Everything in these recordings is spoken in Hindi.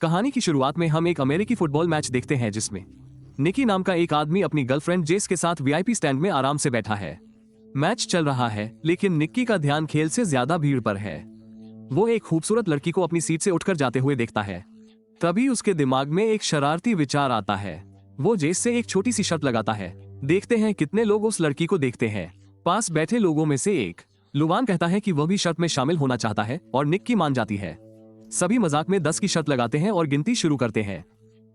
कहानी की शुरुआत में हम एक अमेरिकी फुटबॉल मैच देखते हैं जिसमें निकी नाम का एक आदमी अपनी गर्लफ्रेंड जेस के साथ वीआईपी स्टैंड में आराम से बैठा है। मैच चल रहा है लेकिन निक्की का ध्यान खेल से ज्यादा भीड़ पर है। वो एक खूबसूरत लड़की को अपनी सीट से उठकर जाते हुए देखता है। तभी उसके दिमाग में एक शरारती विचार आता है। वो जेस से एक छोटी सी शर्त लगाता है। देखते हैं कितने लोग उस लड़की को देखते हैं। पास बैठे लोगों में से एक लुवान कहता है कि वह भी शर्त में शामिल होना चाहता है और निक्की मान जाती है। सभी मजाक में 10 की शर्त लगाते हैं और गिनती शुरू करते हैं।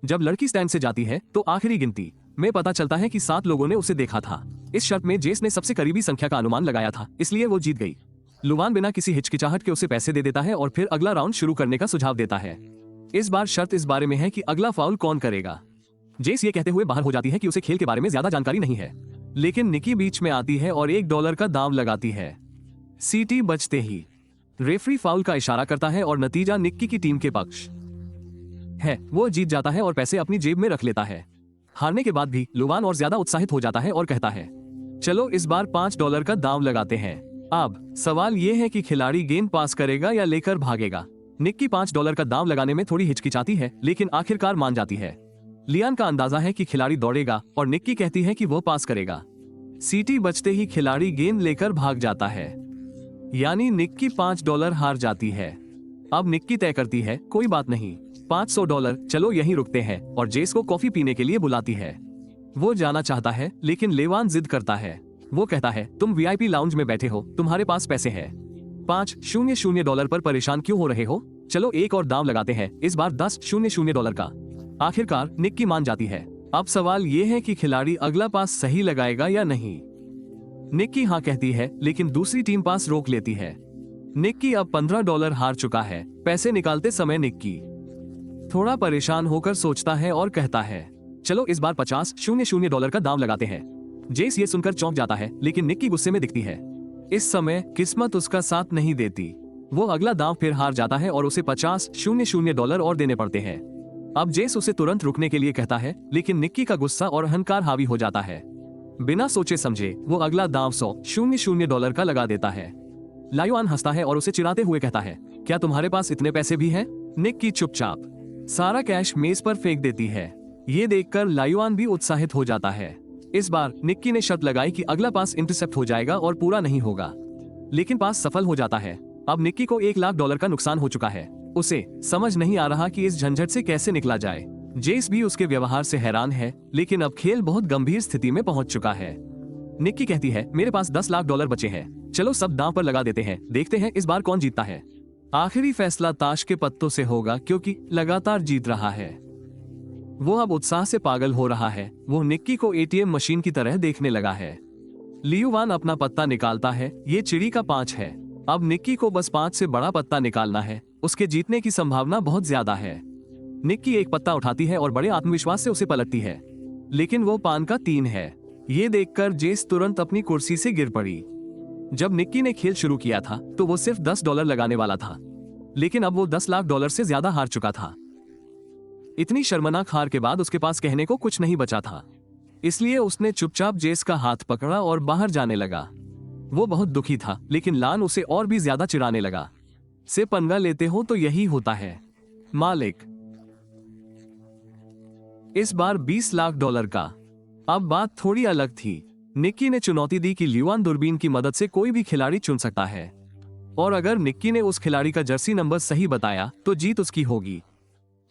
जब लड़की स्टैंड से जाती है तो आखिरी गिनती में पता चलता है कि 7 लोगों ने उसे देखा था। इस शर्त में जेस ने सबसे करीबी संख्या का अनुमान लगाया था, इसलिए वो जीत गई। लुवान बिना किसी हिचकिचाहट के उसे पैसे दे देता है और फिर अगला राउंड शुरू करने का सुझाव देता है। इस बार शर्त इस बारे में है कि अगला फाउल कौन करेगा। जेस ये कहते हुए बाहर हो जाती है कि उसे खेल के बारे में ज्यादा जानकारी नहीं है, लेकिन निकी बीच में आती है और $1 का दांव लगाती है। सीटी बजते ही रेफरी फाउल का इशारा करता है और नतीजा निक्की की टीम के पक्ष है। वो जीत जाता है और पैसे अपनी जेब में रख लेता है। हारने के बाद भी लुवान और ज्यादा उत्साहित हो जाता है और कहता है, चलो इस बार $5 का दांव लगाते हैं। अब सवाल ये है कि खिलाड़ी गेंद पास करेगा या लेकर भागेगा। निक्की $5 का दांव लगाने में थोड़ी हिचकिचाती है लेकिन आखिरकार मान जाती है। लियान का अंदाजा है कि खिलाड़ी दौड़ेगा और निक्की कहती है कि वो पास करेगा। सीटी बजते ही खिलाड़ी गेंद लेकर भाग जाता है, यानी निक्की $5 हार जाती है। अब निक्की तय करती है, कोई बात नहीं, $500, चलो यहीं रुकते हैं, और जेस को कॉफी पीने के लिए बुलाती है। वो जाना चाहता है लेकिन लेवान जिद करता है। वो कहता है, तुम वीआईपी लाउंज में बैठे हो, तुम्हारे पास पैसे हैं। $500 पर परेशान क्यों हो रहे हो? चलो एक और दांव लगाते हैं, इस बार $10,000 का। आखिरकार निक्की मान जाती है। अब सवाल ये है कि खिलाड़ी अगला पास सही लगाएगा या नहीं। निक्की हाँ कहती है लेकिन दूसरी टीम पास रोक लेती है। निक्की अब $15 हार चुका है। पैसे निकालते समय निक्की थोड़ा परेशान होकर सोचता है और कहता है, चलो इस बार $50,000 का दांव लगाते हैं। जेस ये सुनकर चौंक जाता है लेकिन निक्की गुस्से में दिखती है। इस समय किस्मत उसका साथ नहीं देती। वो अगला दांव फिर हार जाता है और उसे $50,000 और देने पड़ते हैं। अब जेस उसे तुरंत रुकने के लिए कहता है लेकिन निक्की का गुस्सा और अहंकार हावी हो जाता है। बिना सोचे समझे वो अगला दांव $100,000 का लगा देता है। लायुआन हंसता है और उसे चिढ़ाते हुए कहता है, क्या तुम्हारे पास इतने पैसे भी हैं? निक्की चुपचाप सारा कैश मेज पर फेंक देती है। ये देखकर लायुआन भी उत्साहित हो जाता है। इस बार निक्की ने शर्त लगाई कि अगला पास इंटरसेप्ट हो जाएगा और पूरा नहीं होगा, लेकिन पास सफल हो जाता है। अब निक्की को $1,00,000 का नुकसान हो चुका है। उसे समझ नहीं आ रहा कि इस झंझट से कैसे निकला जाए। जेस भी उसके व्यवहार से हैरान है, लेकिन अब खेल बहुत गंभीर स्थिति में पहुंच चुका है। निक्की कहती है, मेरे पास $10,00,000 बचे हैं, चलो सब दांव पर लगा देते हैं, देखते हैं इस बार कौन जीतता है। आखिरी फैसला ताश के पत्तों से होगा क्योंकि लगातार जीत रहा है। वो अब उत्साह से पागल हो रहा है। वो निक्की को एटीएम मशीन की तरह देखने लगा है। लियुवान अपना पत्ता निकालता है, ये चिड़ी का 5 है। अब निक्की को बस 5 से बड़ा पत्ता निकालना है, उसके जीतने की संभावना बहुत ज्यादा है। निक्की एक पत्ता उठाती है और बड़े आत्मविश्वास से उसे पलटती है, लेकिन वो पान का 3 है। ये देखकर जेस तुरंत अपनी कुर्सी से गिर पड़ी। जब निक्की ने खेल शुरू किया था तो वो सिर्फ $10 लगाने वाला था, लेकिन अब वो $10,00,000 से ज्यादा हार चुका था। इतनी शर्मनाक हार के बाद उसके पास कहने को कुछ नहीं बचा था, इसलिए उसने चुपचाप जेस का हाथ पकड़ा और बाहर जाने लगा। वो बहुत दुखी था, लेकिन लान उसे और भी ज्यादा चिढ़ाने लगा। से पंगा लेते हो तो यही होता है, मालिक। इस बार $20,00,000 का। अब बात थोड़ी अलग थी। निक्की ने चुनौती दी कि लियुआन दूरबीन की मदद से कोई भी खिलाड़ी चुन सकता है, और अगर निक्की ने उस खिलाड़ी का जर्सी नंबर सही बताया तो जीत उसकी होगी।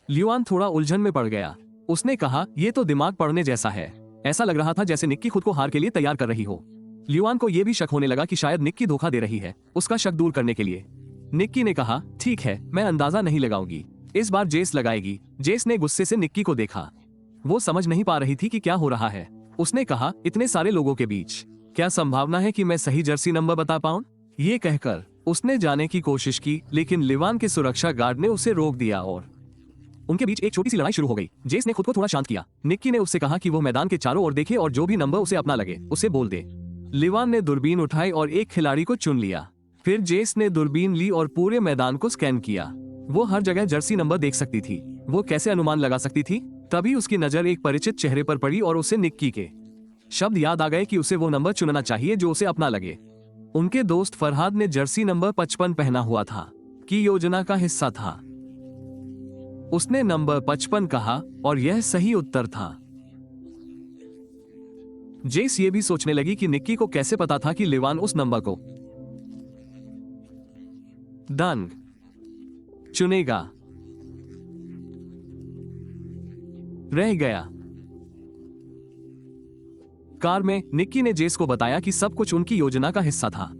लियुआन थोड़ा उलझन में पड़ गया। उसने कहा, यह तो दिमाग पढ़ने जैसा है। ऐसा लग रहा था जैसे निक्की खुद को हार के लिए तैयार कर रही हो। लियुआन को यह भी शक होने लगा कि शायद निक्की धोखा दे रही है। उसका शक दूर करने के लिए निक्की ने कहा, ठीक है, मैं अंदाजा नहीं लगाऊंगी, इस बार जेस लगाएगी। जेस ने गुस्से से निक्की को देखा। वो समझ नहीं पा रही थी कि क्या हो रहा है। उसने कहा, इतने सारे लोगों के बीच क्या संभावना है कि मैं सही जर्सी नंबर बता पाऊं? ये कहकर उसने जाने की कोशिश की, लेकिन लिवान के सुरक्षा गार्ड ने उसे रोक दिया और उनके बीच एक छोटी सी लड़ाई शुरू हो गई। जेस ने खुद को थोड़ा शांत किया। निक्की ने उससे कहा कि वो मैदान के चारों ओर देखे और जो भी नंबर उसे अपना लगे उसे बोल दे। लिवान ने दूरबीन उठाई और एक खिलाड़ी को चुन लिया। फिर जेस ने दूरबीन ली और पूरे मैदान को स्कैन किया। वो हर जगह जर्सी नंबर देख सकती थी। वो कैसे अनुमान लगा सकती थी? तभी उसकी नजर एक परिचित चेहरे पर पड़ी और उसे निक्की के शब्द याद आ गए कि उसे वो नंबर चुनना चाहिए जो उसे अपना लगे। उनके दोस्त फरहाद ने जर्सी नंबर 55 पहना हुआ था, की योजना का हिस्सा था। उसने नंबर 55 कहा और यह सही उत्तर था। जेस ये भी सोचने लगी कि निक्की को कैसे पता था कि लिवान उस नंबर को डन चुनेगा। रह गया। कार में निक्की ने जेस को बताया कि सब कुछ उनकी योजना का हिस्सा था।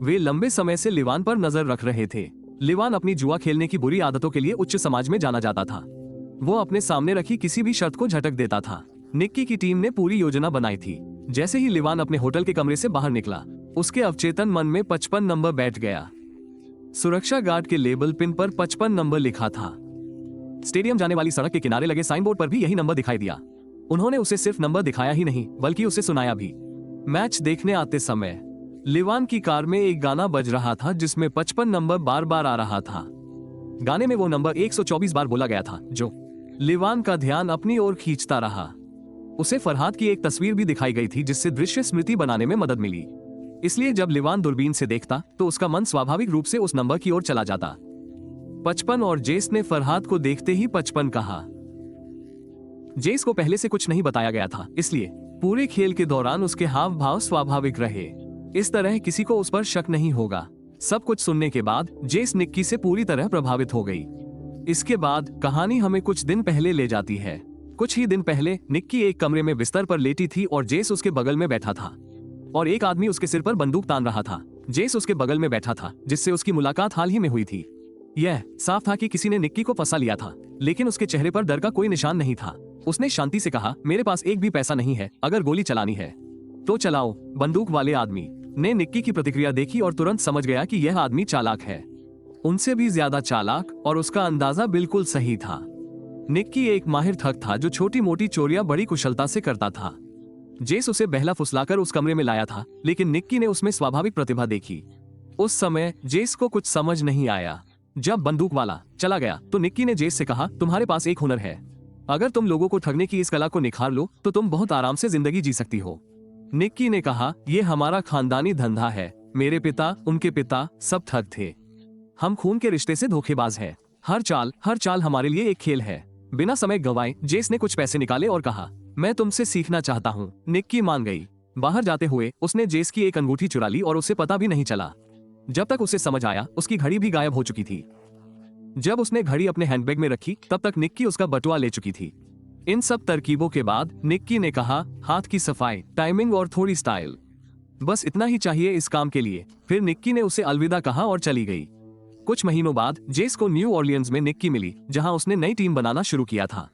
वे लंबे समय से लिवान पर नजर रख रहे थे। लिवान अपनी जुआ खेलने की बुरी आदतों के लिए उच्च समाज में जाना जाता था। वो अपने सामने रखी किसी भी शर्त को झटक देता था। निक्की की टीम ने पूरी योजना बनाई थी। जैसे ही लिवान अपने होटल के कमरे से बाहर निकला, उसके अवचेतन मन में 55 नंबर बैठ गया। सुरक्षा गार्ड के लेबल पिन पर 55 नंबर लिखा था। स्टेडियम जाने वाली सड़क के किनारे लगे साइन बोर्ड पर भी यही नंबर दिखाई दिया। उन्होंने उसे सिर्फ नंबर दिखाया ही नहीं, बल्कि उसे सुनाया भी। मैच देखने आते समय लिवान की कार में एक गाना बज रहा था जिसमें 55 नंबर बार बार आ रहा था। गाने में वो नंबर 124 बार बोला गया था, जो लिवान का ध्यान अपनी ओर खींचता रहा। उसे फरहाद की एक तस्वीर भी दिखाई गई थी जिससे दृश्य स्मृति बनाने में मदद मिली। इसलिए जब लिवान दूरबीन से देखता तो उसका मन स्वाभाविक रूप से उस नंबर की ओर चला जाता। 55 और जेस ने फरहाद को देखते ही 55 कहा। जेस को पहले से कुछ नहीं बताया गया था, इसलिए पूरे खेल के दौरान उसके हाव भाव स्वाभाविक रहे। इस तरह किसी को उस पर शक नहीं होगा। सब कुछ सुनने के बाद जेस निक्की से पूरी तरह प्रभावित हो गई। इसके बाद कहानी हमें कुछ दिन पहले ले जाती है। कुछ ही दिन पहले निक्की एक कमरे में बिस्तर पर लेटी थी और जेस उसके बगल में बैठा था और एक आदमी उसके सिर पर बंदूक तान रहा था। जेस उसके बगल में बैठा था जिससे उसकी मुलाकात हाल ही में हुई थी। यह साफ था कि किसी ने निक्की को फंसा लिया था, लेकिन उसके चेहरे पर डर का कोई निशान नहीं था। उसने शांति से कहा, मेरे पास एक भी पैसा नहीं है, अगर गोली चलानी है तो चलाओ। बंदूक वाले आदमी ने निक्की की प्रतिक्रिया देखी और तुरंत समझ गया कि यह आदमी चालाक है, उनसे भी ज्यादा चालाक, और उसका अंदाजा बिल्कुल सही था। निक्की एक माहिर ठग था जो छोटी मोटी चोरियां बड़ी कुशलता से करता था। जेस उसे बहला फुसलाकर उस कमरे में लाया था, लेकिन निक्की ने उसमें स्वाभाविक प्रतिभा देखी। उस समय जेस को कुछ समझ नहीं आया। जब बंदूक वाला चला गया तो निक्की ने जेस से कहा, तुम्हारे पास एक हुनर है, अगर तुम लोगों को ठगने की इस कला को निखार लो तो तुम बहुत आराम से जिंदगी जी सकती हो। निक्की ने कहा, यह हमारा खानदानी धंधा है, मेरे पिता, उनके पिता सब ठग थे, हम खून के रिश्ते से धोखेबाज हैं। हर चाल हमारे लिए एक खेल है। बिना समय गंवाए जेस ने कुछ पैसे निकाले और कहा, मैं तुमसे सीखना चाहता हूँ। निक्की मान गई। बाहर जाते हुए उसने जेस की एक अंगूठी चुरा ली और उसे पता भी नहीं चला। जब तक उसे समझ आया उसकी घड़ी भी गायब हो चुकी थी। जब उसने घड़ी अपने हैंडबैग में रखी तब तक निक्की उसका बटुआ ले चुकी थी। इन सब तरकीबों के बाद निक्की ने कहा, हाथ की सफाई, टाइमिंग और थोड़ी स्टाइल, बस इतना ही चाहिए इस काम के लिए। फिर निक्की ने उसे अलविदा कहा और चली गई। कुछ महीनों बाद जेस को न्यू ऑरलियंस में निक्की मिली, जहां उसने नई टीम बनाना शुरू किया था।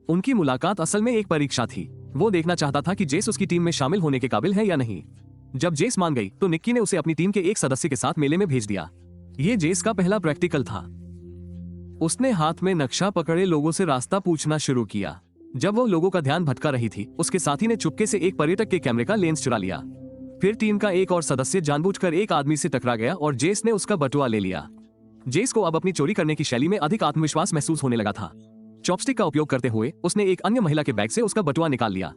उनकी मुलाकात असल में एक परीक्षा थी। वो देखना चाहता था कि जेस उसकी टीम में शामिल होने के काबिल है या नहीं। जब जेस मान गई तो निक्की ने उसे अपनी टीम के एक सदस्य के साथ मेले में भेज दिया। ये जेस का पहला प्रैक्टिकल था। उसने हाथ में नक्शा पकड़े लोगों से रास्ता पूछना शुरू किया। जब वो लोगों का ध्यान भटका रही थी, उसके साथी ने चुपके से एक पर्यटक के कैमरे का लेंस चुरा लिया। फिर टीम का एक और सदस्य जानबूझकर एक आदमी से टकरा गया और जेस ने उसका बटुआ ले लिया। जेस को अब अपनी चोरी करने की शैली में अधिक आत्मविश्वास महसूस होने लगा था। चॉपस्टिक का उपयोग करते हुए उसने एक अन्य महिला के बैग से उसका बटुआ निकाल लिया।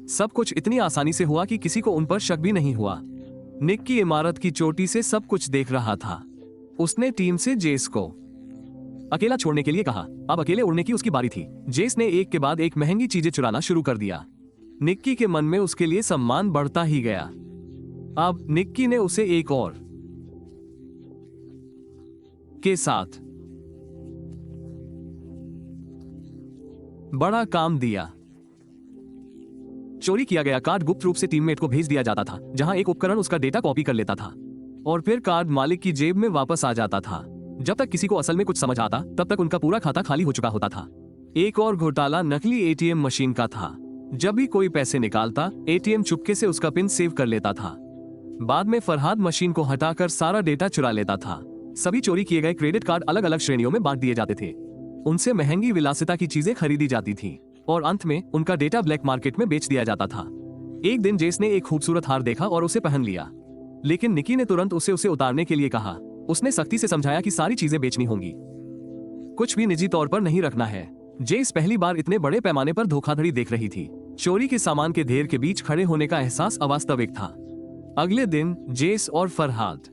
सब कुछ इतनी आसानी से हुआ कि किसी को उन पर शक भी नहीं हुआ। निक्की इमारत की चोटी से सब कुछ देख रहा था। उसने टीम से जेस को अकेला छोड़ने के लिए कहा। अब अकेले उड़ने की उसकी बारी थी। जेस ने एक के बाद एक महंगी चीजें चुराना शुरू कर दिया। निक्की के मन में उसके लिए सम्मान बढ़ता ही गया। अब निक्की ने उसे एक और के साथ बड़ा काम दिया। चोरी किया गया कार्ड गुप्त रूप से टीममेट को भेज दिया जाता था, जहां एक उपकरण उसका डेटा कॉपी कर लेता था और फिर कार्ड मालिक की जेब में वापस आ जाता था। जब तक किसी को असल में कुछ समझ आता तब तक उनका पूरा खाता खाली हो चुका होता था। एक और घोटाला नकली एटीएम मशीन का था। जब भी कोई पैसे निकालता, एटीएम चुपके से उसका पिन सेव कर लेता था। बाद में फरहाद मशीन को हटाकर सारा डेटा चुरा लेता था। सभी चोरी किए गए क्रेडिट कार्ड अलग अलग श्रेणियों में बांट दिए जाते थे। उनसे महंगी विलासिता की चीजें खरीदी जाती थी और अंत में उनका डेटा ब्लैक मार्केट में बेच दिया जाता था। एक दिन जेस ने एक खूबसूरत हार देखा और उसे पहन लिया, लेकिन निक्की ने तुरंत उसे उतारने के लिए कहा। उसने सख्ती से समझाया कि सारी चीजें बेचनी होंगी, कुछ भी निजी तौर पर नहीं रखना है। जेस पहली बार इतने बड़े पैमाने पर धोखाधड़ी देख रही थी। चोरी के सामान के ढेर के बीच खड़े होने का एहसास अवास्तविक था। अगले दिन जेस और फरहाद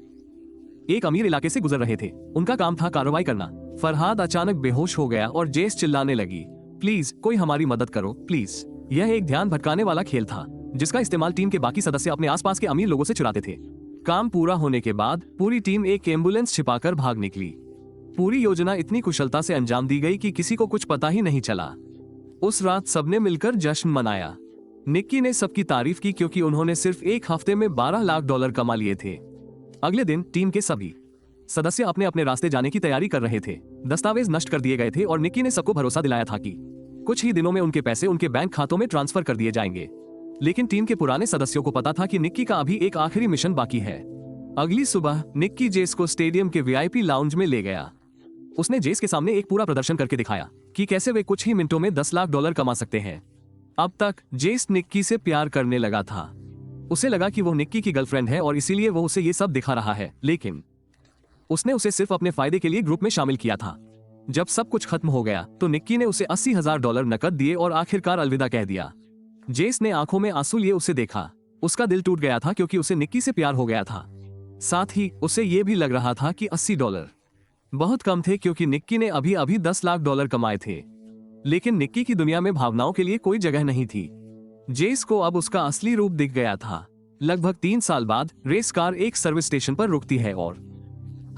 एक अमीर इलाके से गुजर रहे थे। उनका काम था कार्रवाई करना, फरहाद अचानक बेहोश हो गया और जेस चिल्लाने लगी, प्लीज कोई हमारी मदद करो प्लीज। यह एक ध्यान भटकाने वाला खेल था जिसका इस्तेमाल टीम के बाकी सदस्य अपने आसपास के अमीर लोगों से चुराते थे। काम पूरा होने के बाद पूरी टीम एक एम्बुलेंस छिपाकर भाग निकली। पूरी योजना इतनी कुशलता से अंजाम दी गई कि किसी को कुछ पता ही नहीं चला। उस रात सबने मिलकर जश्न मनाया। निक्की ने सबकी तारीफ की क्योंकि उन्होंने सिर्फ एक हफ्ते में $12 लाख कमा लिए थे। अगले दिन टीम के सभी सदस्य अपने अपने रास्ते जाने की तैयारी कर रहे थे। दस्तावेज नष्ट कर दिए गए थे और निक्की ने सबको भरोसा दिलाया था कि कुछ ही दिनों में उनके पैसे उनके बैंक खातों में ट्रांसफर कर दिए जाएंगे। लेकिन टीम के पुराने सदस्यों को पता था कि निक्की का अभी एक आखिरी मिशन बाकी है। अगली सुबह निक्की जेस को स्टेडियम के वीआईपी लाउंज में ले गया। उसने जेस के सामने एक पूरा प्रदर्शन करके दिखाया कि कैसे वे कुछ ही मिनटों में $10 लाख कमा सकते हैं। अब तक जेस निक्की से प्यार करने लगा था। उसे लगा कि वो निक्की की गर्लफ्रेंड है और इसीलिए वो उसे ये सब दिखा रहा है, लेकिन उसने उसे सिर्फ अपने फायदे के लिए ग्रुप में शामिल किया था। जब सब कुछ खत्म हो गया तो निक्की ने उसे $80,000 नकद दिए और आखिरकार अलविदा कह दिया। जेस ने आंखों में आंसू लिए उसे देखा। उसका दिल टूट गया था क्योंकि उसे निक्की से प्यार हो गया था। साथ ही उसे ये भी लग रहा था कि $80 बहुत कम थे क्योंकि निक्की ने अभी अभी $10 लाख कमाए थे। लेकिन निक्की की दुनिया में भावनाओं के लिए कोई जगह नहीं थी। जेस को अब उसका असली रूप दिख गया था। लगभग 3 साल बाद रेस कार एक सर्विस स्टेशन पर रुकती है और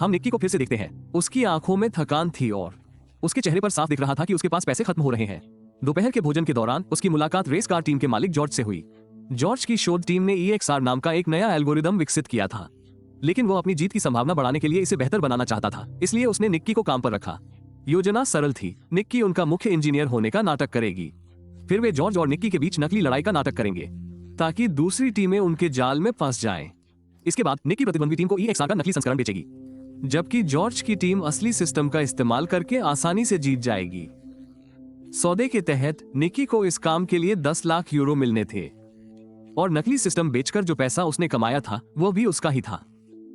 हम निक्की को फिर से देखते हैं। उसकी आंखों में थकान थी और उसके चेहरे पर साफ दिख रहा था कि उसके पास पैसे खत्म हो रहे हैं। दोपहर के भोजन के दौरान उसकी मुलाकात रेस कार टीम के मालिक जॉर्ज से हुई। जॉर्ज की शोध टीम ने EXR नाम का एक नया एल्गोरिदम विकसित किया था, लेकिन वो अपनी जीत की संभावना बढ़ाने के लिए इसे बेहतर बनाना चाहता था, इसलिए उसने निक्की को काम पर रखा। योजना सरल थी। निक्की उनका मुख्य इंजीनियर होने का नाटक करेगी। फिर वे जॉर्ज और निक्की के बीच नकली लड़ाई का नाटक करेंगे ताकि दूसरी टीमें उनके जाल में फंस जाएं। इसके बाद निक्की प्रतिद्वंदी टीम को EXR का नकली संस्करण बेचेगी, जबकि जॉर्ज की टीम असली सिस्टम का इस्तेमाल करके आसानी से जीत जाएगी। सौदे के तहत निक्की को इस काम के लिए €10 लाख मिलने थे और नकली सिस्टम बेचकर जो पैसा उसने कमाया था वो भी उसका ही था।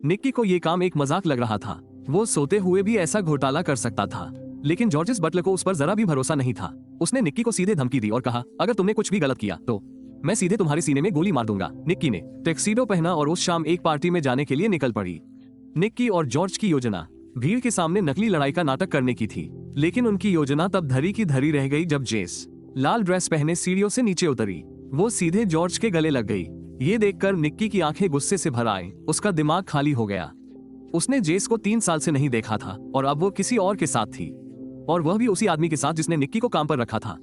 निक्की को ये काम एक मजाक लग रहा था। वो सोते हुए भी ऐसा घोटाला कर सकता था, लेकिन जॉर्जिस बटलर को उस पर जरा भी भरोसा नहीं था। उसने निक्की को सीधे धमकी दी और कहा, अगर तुमने कुछ भी गलत किया तो मैं सीधे तुम्हारे सीने में गोली मार दूंगा। निक्की ने टैक्सीडो पहना और उस शाम एक पार्टी में जाने के लिए निकल पड़ी। निक्की और जॉर्ज की योजना भीड़ के सामने नकली लड़ाई का नाटक करने की थी, लेकिन उनकी योजना तब धरी की धरी रह गई जब जेस लाल ड्रेस पहने सीढ़ियों से नीचे उतरी। वो सीधे जॉर्ज के गले लग गई। ये देखकर निक्की की आंखें गुस्से से भर आए। उसका दिमाग खाली हो गया। उसने जेस को 3 साल से नहीं देखा था और अब वो किसी और के साथ थी, और वह भी उसी आदमी के साथ जिसने निक्की को काम पर रखा था।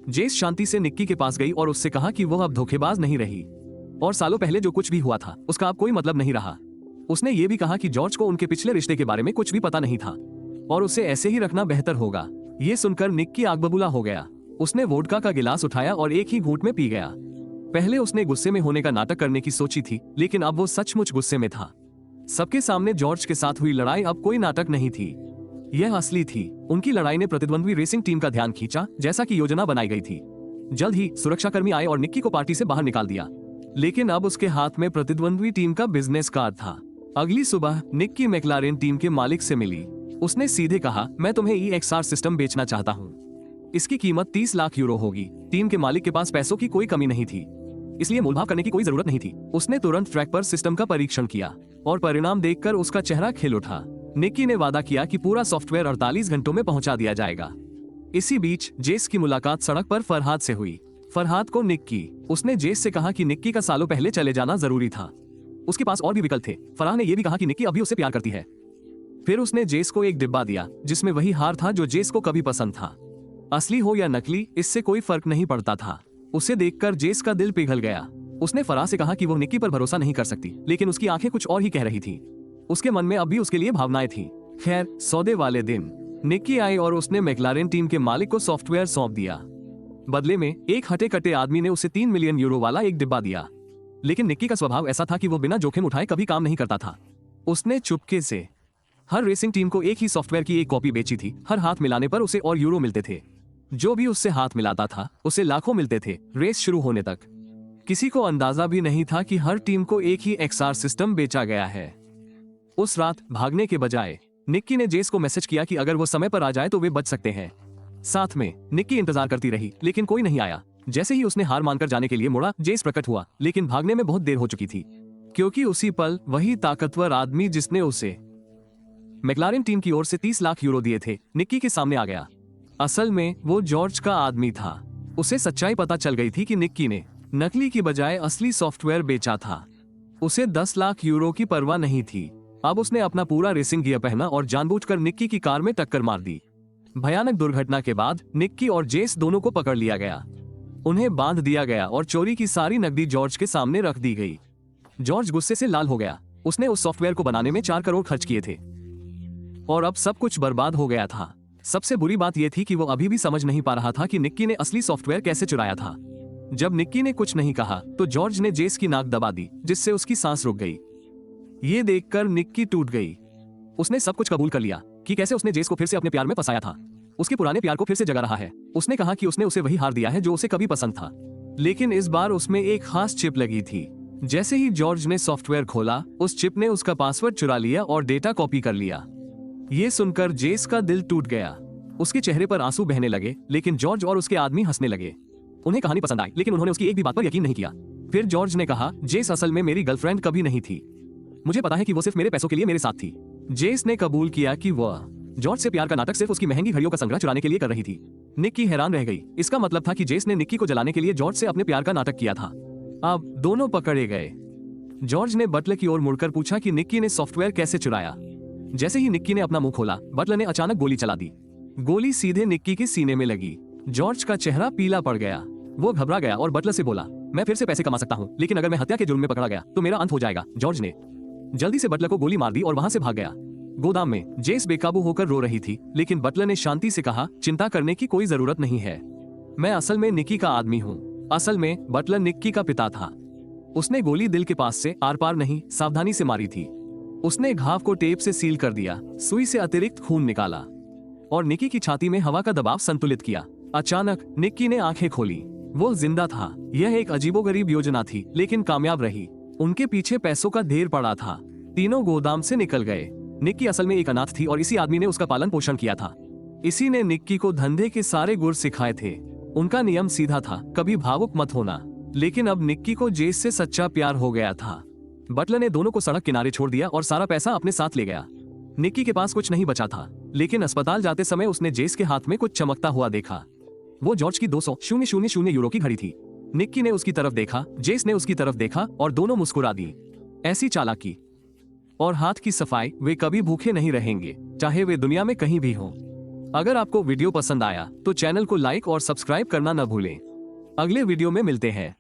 जेस शांति से निक्की के पास गई और उससे कहा कि वह अब धोखेबाज नहीं रही और सालों पहले जो कुछ भी हुआ था उसका अब कोई मतलब नहीं रहा। उसने ये भी कहा कि जॉर्ज को उनके पिछले रिश्ते के बारे में कुछ भी पता नहीं था और उसे ऐसे ही रखना बेहतर होगा। ये सुनकर निक्की आग बबूला हो गया। उसने वोडका का गिलास उठाया और एक ही घूंट में पी गया। पहले उसने गुस्से में होने का नाटक करने की सोची थी, लेकिन अब वो सचमुच गुस्से में था। सबके सामने जॉर्ज के साथ हुई लड़ाई अब कोई नाटक नहीं थी, यह असली थी। उनकी लड़ाई ने प्रतिद्वंद्वी रेसिंग टीम का ध्यान खींचा, जैसा कि योजना बनाई गई थी। जल्द ही सुरक्षाकर्मी आए और निक्की को पार्टी से बाहर निकाल दिया, लेकिन अब उसके हाथ में प्रतिद्वंद्वी टीम का बिजनेस कार्ड था। अगली सुबह निक्की मैक्लारेन टीम के मालिक से मिली। उसने सीधे कहा, मैं तुम्हें EXR सिस्टम बेचना चाहता हूँ। इसकी कीमत €30 लाख होगी। टीम के मालिक के पास पैसों की कोई कमी नहीं थी, इसलिए मोलभाव करने की कोई जरूरत नहीं थी। उसने तुरंत ट्रैक पर सिस्टम का परीक्षण किया और परिणाम देखकर उसका चेहरा खिल उठा। निक्की ने वादा किया कि पूरा सॉफ्टवेयर 48 घंटों में पहुंचा दिया जाएगा। इसी बीच जेस की मुलाकात सड़क पर फरहाद से हुई। फरहाद को निक्की, उसने जेस से कहा कि निक्की का सालों पहले चले जाना जरूरी था। उसके पास और भी विकल्प थे। फरहाद ने यह भी कहा कि निक्की अभी उससे प्यार करती है। फिर उसने जेस को एक डिब्बा दिया जिसमें वही हार था जो जेस को कभी पसंद था। असली हो या नकली, इससे कोई फर्क नहीं पड़ता था। उसे देखकर जेस का दिल पिघल गया। उसने फरहाद से कहा कि वो निक्की पर भरोसा नहीं कर सकती, लेकिन उसकी आंखें कुछ और ही कह रही थी। उसके मन में अब भी उसके लिए भावनाएं थी। खैर, सौदे वाले दिन निक्की आई और उसने मैक्लारेन टीम के मालिक को सॉफ्टवेयर सौंप दिया। बदले में एक हटे कटे आदमी ने उसे €3 मिलियन वाला एक डिब्बा दिया, लेकिन निक्की का स्वभाव ऐसा था कि वो बिना जोखिम उठाए कभी काम नहीं करता था। उसने चुपके से हर रेसिंग टीम को एक ही सॉफ्टवेयर की एक कॉपी बेची थी। हर हाथ मिलाने पर उसे और यूरो मिलते थे। जो भी उससे हाथ मिलाता था उसे लाखों मिलते थे। रेस शुरू होने तक किसी को अंदाजा भी नहीं था कि हर टीम को एक ही XR सिस्टम बेचा गया है। उस रात भागने के बजाय निक्की ने जेस को मैसेज किया कि अगर वो समय पर आ जाए तो वे बच सकते हैं। साथ में निक्की इंतजार करती रही, लेकिन कोई नहीं आया। जैसे ही उसने हार मानकर जाने के लिए मुड़ा, जेस प्रकट हुआ, लेकिन भागने में बहुत देर हो चुकी थी, क्योंकि उसी पल वही ताकतवर आदमी जिसने उसे मैक्लारेन टीम की ओर से 30 लाख यूरो दिए थे निक्की के सामने आ गया। असल में वो जॉर्ज का आदमी था। उसे सच्चाई पता चल गई थी कि निक्की ने नकली की बजाय असली सॉफ्टवेयर बेचा था। उसे 10 लाख यूरो की परवाह नहीं थी। अब उसने अपना पूरा रेसिंग गियर पहना और जानबूझकर निक्की की कार में टक्कर मार दी। भयानक दुर्घटना के बाद निक्की और जेस दोनों को पकड़ लिया गया। उन्हें बांध दिया गया और चोरी की सारी नकदी जॉर्ज के सामने रख दी गई। जॉर्ज गुस्से से लाल हो गया। उसने उस सॉफ्टवेयर को बनाने में 4 करोड़ खर्च किए थे और अब सब कुछ बर्बाद हो गया था। सबसे बुरी बात यह थी कि वो अभी भी समझ नहीं पा रहा था कि निक्की ने असली सॉफ्टवेयर कैसे चुराया था। जब निक्की ने कुछ नहीं कहा तो जॉर्ज ने जेस की नाक दबा दी, जिससे उसकी सांस रुक गई। ये देखकर निक्की टूट गई। उसने सब कुछ कबूल कर लिया कि कैसे उसने जेस को फिर से अपने प्यार में फंसाया था। उसके पुराने प्यार को फिर से जगा रहा है। उसने कहा कि उसने उसे वही हार दिया है जो उसे कभी पसंद था, लेकिन इस बार उसमें एक खास चिप लगी थी। जैसे ही जॉर्ज ने सॉफ्टवेयर खोला, उस चिप ने उसका पासवर्ड चुरा लिया और डेटा कॉपी कर लिया। ये सुनकर जेस का दिल टूट गया। उसके चेहरे पर आंसू बहने लगे, लेकिन जॉर्ज और उसके आदमी हंसने लगे। उन्हें कहानी पसंद आई, लेकिन उन्होंने उसकी एक भी बात पर यकीन नहीं किया। फिर जॉर्ज ने कहा, जेस असल में मेरी गर्लफ्रेंड कभी नहीं थी। मुझे पता है कि वो सिर्फ मेरे पैसों के लिए मेरे साथ थी। जेस ने कबूल किया कि वह जॉर्ज से प्यार का नाटक सिर्फ उसकी महंगी घड़ियों का संग्रह चुराने के लिए कर रही थी। निक्की हैरान रह गई। इसका मतलब था कि जेस ने निक्की को जलाने के लिए जॉर्ज से अपने प्यार का नाटक किया था। अब दोनों पकड़े गए। जॉर्ज ने बटलर की ओर मुड़कर पूछा कि निक्की ने सॉफ्टवेयर कैसे चुराया। जैसे ही निक्की ने अपना मुंह खोला, बटलर ने अचानक गोली चला दी। गोली सीधे निक्की के सीने में लगी। जॉर्ज का चेहरा पीला पड़ गया। वो घबरा गया और बटलर से बोला, मैं फिर से पैसे कमा सकता हूँ, लेकिन अगर मैं हत्या के जुर्म में पकड़ा गया तो मेरा अंत हो जाएगा। जॉर्ज ने जल्दी से बटलर को गोली मार दी और वहां से भाग गया। गोदाम में जेस बेकाबू होकर रो रही थी, लेकिन बटलर ने शांति से कहा, चिंता करने की कोई जरूरत नहीं है। मैं असल में निक्की का आदमी हूँ। असल में बटलर निक्की का पिता था। उसने गोली दिल के पास से आर पार नहीं, सावधानी से मारी थी। उसने घाव को टेप से सील कर दिया, सुई से अतिरिक्त खून निकाला और निक्की की छाती में हवा का दबाव संतुलित किया। अचानक निक्की ने आंखें खोली। वो जिंदा था। यह एक अजीबोगरीब योजना थी, लेकिन कामयाब रही। उनके पीछे पैसों का ढेर पड़ा था। तीनों गोदाम से निकल गए। निक्की असल में एक अनाथ थी और इसी आदमी ने उसका पालन पोषण किया था। इसी ने निक्की को धंधे के सारे गुर सिखाए थे। उनका नियम सीधा था, कभी भावुक मत होना। लेकिन अब निक्की को जेस से सच्चा प्यार हो गया था। बटलर ने दोनों को सड़क किनारे छोड़ दिया और सारा पैसा अपने साथ ले गया। निक्की के पास कुछ नहीं बचा था, लेकिन अस्पताल जाते समय उसने जेस के हाथ में कुछ चमकता हुआ देखा। वो जॉर्ज की 200,000 यूरो की घड़ी थी। निक्की ने उसकी तरफ देखा, जेस ने उसकी तरफ देखा और दोनों मुस्कुरा दी। ऐसी चालाकी और हाथ की सफाई, वे कभी भूखे नहीं रहेंगे, चाहे वे दुनिया में कहीं भी हों। अगर आपको वीडियो पसंद आया तो चैनल को लाइक और सब्सक्राइब करना न भूलें। अगले वीडियो में मिलते हैं।